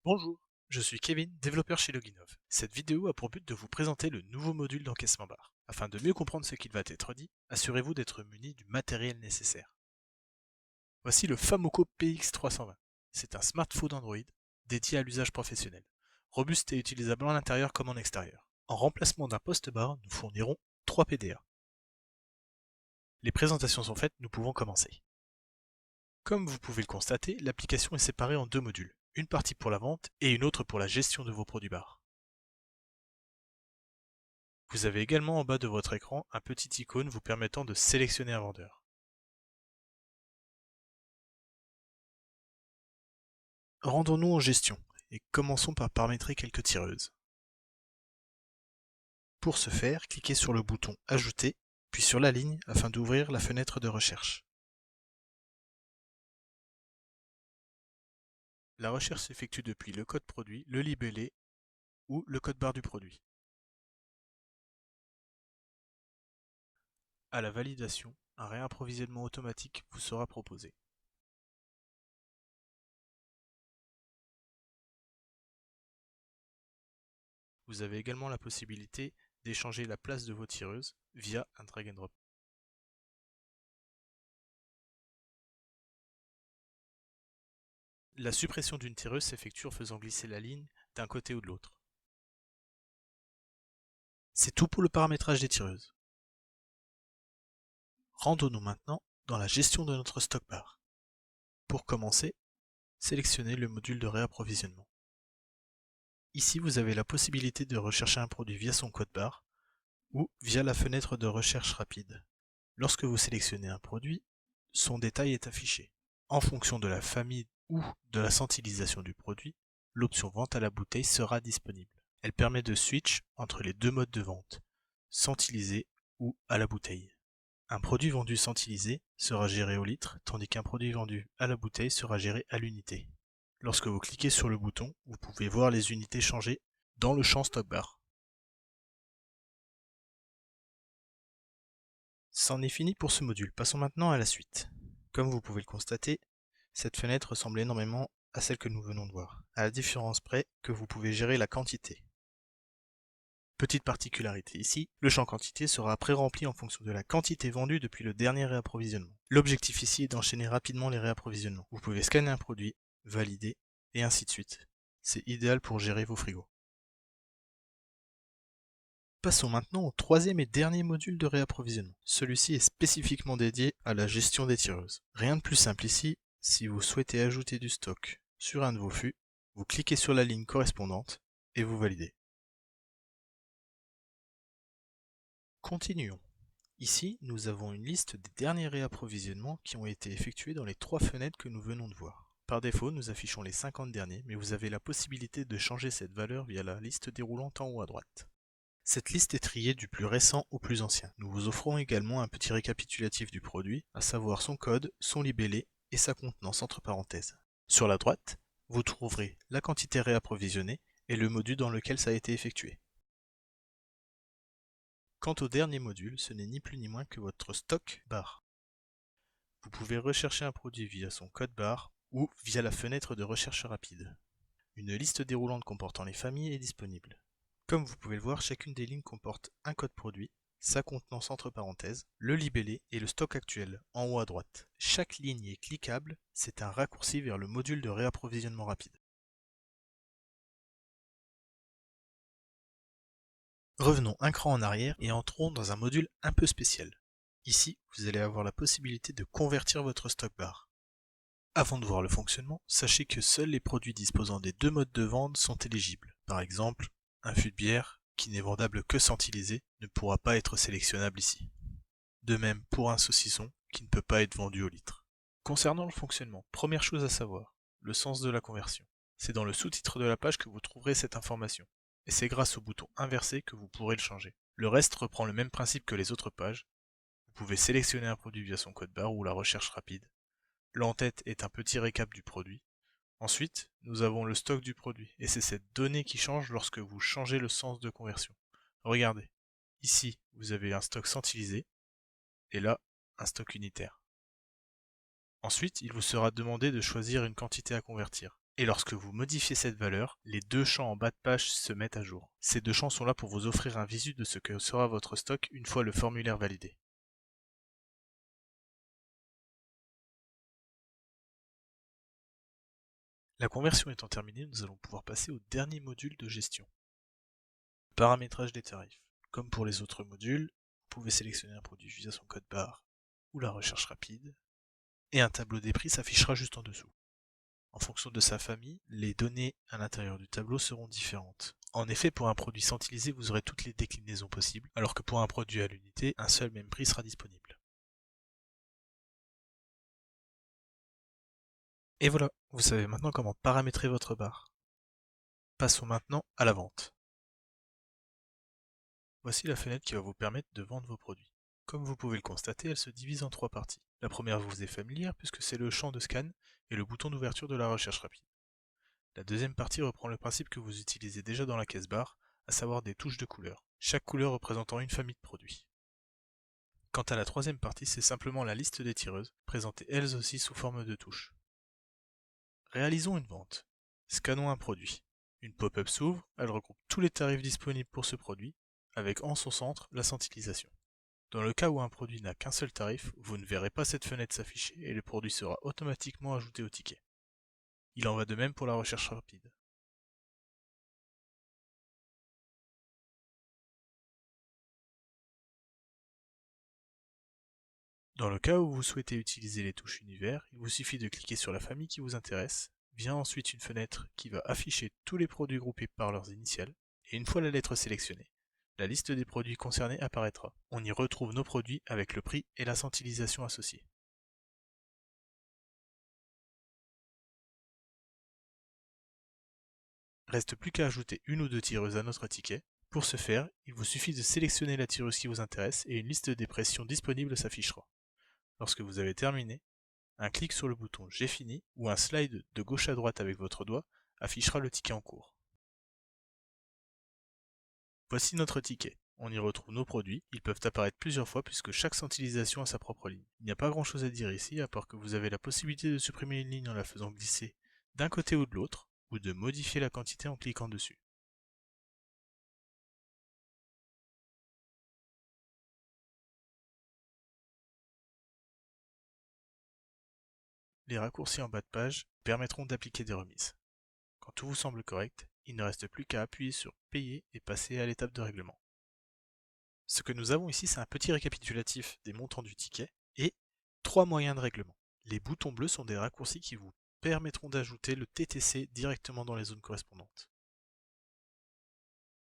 Bonjour, je suis Kevin, développeur chez Loginov. Cette vidéo a pour but de vous présenter le nouveau module d'encaissement bar. Afin de mieux comprendre ce qu'il va être dit, assurez-vous d'être muni du matériel nécessaire. Voici le Famoco PX320. C'est un smartphone Android dédié à l'usage professionnel, robuste et utilisable en intérieur comme en extérieur. En remplacement d'un poste bar, nous fournirons 3 PDA. Les présentations sont faites, nous pouvons commencer. Comme vous pouvez le constater, l'application est séparée en deux modules, une partie pour la vente et une autre pour la gestion de vos produits bar. Vous avez également en bas de votre écran un petit icône vous permettant de sélectionner un vendeur. Rendons-nous en gestion et commençons par paramétrer quelques tireuses. Pour ce faire, cliquez sur le bouton Ajouter, puis sur la ligne afin d'ouvrir la fenêtre de recherche. La recherche s'effectue depuis le code produit, le libellé ou le code barre du produit. À la validation, un réapprovisionnement automatique vous sera proposé. Vous avez également la possibilité d'échanger la place de vos tireuses via un drag and drop. La suppression d'une tireuse s'effectue en faisant glisser la ligne d'un côté ou de l'autre. C'est tout pour le paramétrage des tireuses. Rendons-nous maintenant dans la gestion de notre stock bar. Pour commencer, sélectionnez le module de réapprovisionnement. Ici, vous avez la possibilité de rechercher un produit via son code barre ou via la fenêtre de recherche rapide. Lorsque vous sélectionnez un produit, son détail est affiché. En fonction de la famille ou de la scintillisation du produit, l'option vente à la bouteille sera disponible. Elle permet de switch entre les deux modes de vente, scintillisé ou à la bouteille. Un produit vendu scintillisé sera géré au litre, tandis qu'un produit vendu à la bouteille sera géré à l'unité. Lorsque vous cliquez sur le bouton, vous pouvez voir les unités changer dans le champ stock bar. C'en est fini pour ce module, passons maintenant à la suite. Comme vous pouvez le constater, cette fenêtre ressemble énormément à celle que nous venons de voir, à la différence près que vous pouvez gérer la quantité. Petite particularité ici, le champ quantité sera pré-rempli en fonction de la quantité vendue depuis le dernier réapprovisionnement. L'objectif ici est d'enchaîner rapidement les réapprovisionnements. Vous pouvez scanner un produit, valider, et ainsi de suite. C'est idéal pour gérer vos frigos. Passons maintenant au troisième et dernier module de réapprovisionnement. Celui-ci est spécifiquement dédié à la gestion des tireuses. Rien de plus simple ici, si vous souhaitez ajouter du stock sur un de vos fûts, vous cliquez sur la ligne correspondante et vous validez. Continuons. Ici, nous avons une liste des derniers réapprovisionnements qui ont été effectués dans les trois fenêtres que nous venons de voir. Par défaut, nous affichons les 50 derniers, mais vous avez la possibilité de changer cette valeur via la liste déroulante en haut à droite. Cette liste est triée du plus récent au plus ancien. Nous vous offrons également un petit récapitulatif du produit, à savoir son code, son libellé et sa contenance entre parenthèses. Sur la droite, vous trouverez la quantité réapprovisionnée et le module dans lequel ça a été effectué. Quant au dernier module, ce n'est ni plus ni moins que votre stock bar. Vous pouvez rechercher un produit via son code barre ou via la fenêtre de recherche rapide. Une liste déroulante comportant les familles est disponible. Comme vous pouvez le voir, chacune des lignes comporte un code produit, sa contenance entre parenthèses, le libellé et le stock actuel en haut à droite. Chaque ligne est cliquable, c'est un raccourci vers le module de réapprovisionnement rapide. Revenons un cran en arrière et entrons dans un module un peu spécial. Ici, vous allez avoir la possibilité de convertir votre stock bar. Avant de voir le fonctionnement, sachez que seuls les produits disposant des deux modes de vente sont éligibles. Par exemple, un fût de bière, qui n'est vendable que scintillisé, ne pourra pas être sélectionnable ici. De même pour un saucisson, qui ne peut pas être vendu au litre. Concernant le fonctionnement, première chose à savoir, le sens de la conversion. C'est dans le sous-titre de la page que vous trouverez cette information. Et c'est grâce au bouton inversé que vous pourrez le changer. Le reste reprend le même principe que les autres pages. Vous pouvez sélectionner un produit via son code barre ou la recherche rapide. L'en-tête est un petit récap du produit. Ensuite, nous avons le stock du produit, et c'est cette donnée qui change lorsque vous changez le sens de conversion. Regardez, ici vous avez un stock scintillisé, et là, un stock unitaire. Ensuite, il vous sera demandé de choisir une quantité à convertir. Et lorsque vous modifiez cette valeur, les deux champs en bas de page se mettent à jour. Ces deux champs sont là pour vous offrir un visu de ce que sera votre stock une fois le formulaire validé. La conversion étant terminée, nous allons pouvoir passer au dernier module de gestion. Le paramétrage des tarifs. Comme pour les autres modules, vous pouvez sélectionner un produit via son code barre ou la recherche rapide, et un tableau des prix s'affichera juste en dessous. En fonction de sa famille, les données à l'intérieur du tableau seront différentes. En effet, pour un produit centralisé, vous aurez toutes les déclinaisons possibles, alors que pour un produit à l'unité, un seul même prix sera disponible. Et voilà, vous savez maintenant comment paramétrer votre barre. Passons maintenant à la vente. Voici la fenêtre qui va vous permettre de vendre vos produits. Comme vous pouvez le constater, elle se divise en trois parties. La première vous est familière puisque c'est le champ de scan et le bouton d'ouverture de la recherche rapide. La deuxième partie reprend le principe que vous utilisez déjà dans la caisse barre, à savoir des touches de couleurs, chaque couleur représentant une famille de produits. Quant à la troisième partie, c'est simplement la liste des tireuses, présentées elles aussi sous forme de touches. Réalisons une vente. Scannons un produit. Une pop-up s'ouvre, elle regroupe tous les tarifs disponibles pour ce produit, avec en son centre la centralisation. Dans le cas où un produit n'a qu'un seul tarif, vous ne verrez pas cette fenêtre s'afficher et le produit sera automatiquement ajouté au ticket. Il en va de même pour la recherche rapide. Dans le cas où vous souhaitez utiliser les touches univers, il vous suffit de cliquer sur la famille qui vous intéresse, vient ensuite une fenêtre qui va afficher tous les produits groupés par leurs initiales, et une fois la lettre sélectionnée, la liste des produits concernés apparaîtra. On y retrouve nos produits avec le prix et la centralisation associée. Reste plus qu'à ajouter une ou deux tireuses à notre ticket. Pour ce faire, il vous suffit de sélectionner la tireuse qui vous intéresse et une liste des pressions disponibles s'affichera. Lorsque vous avez terminé, un clic sur le bouton J'ai fini ou un slide de gauche à droite avec votre doigt affichera le ticket en cours. Voici notre ticket. On y retrouve nos produits, ils peuvent apparaître plusieurs fois puisque chaque centralisation a sa propre ligne. Il n'y a pas grand chose à dire ici à part que vous avez la possibilité de supprimer une ligne en la faisant glisser d'un côté ou de l'autre, ou de modifier la quantité en cliquant dessus. Les raccourcis en bas de page permettront d'appliquer des remises. Quand tout vous semble correct, il ne reste plus qu'à appuyer sur Payer et passer à l'étape de règlement. Ce que nous avons ici, c'est un petit récapitulatif des montants du ticket et 3 moyens de règlement. Les boutons bleus sont des raccourcis qui vous permettront d'ajouter le TTC directement dans les zones correspondantes.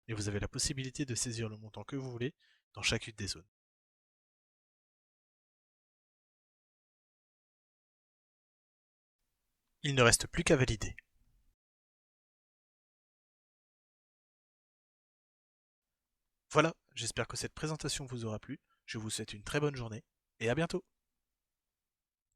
Et vous avez la possibilité de saisir le montant que vous voulez dans chacune des zones. Il ne reste plus qu'à valider. Voilà, j'espère que cette présentation vous aura plu, je vous souhaite une très bonne journée, et à bientôt!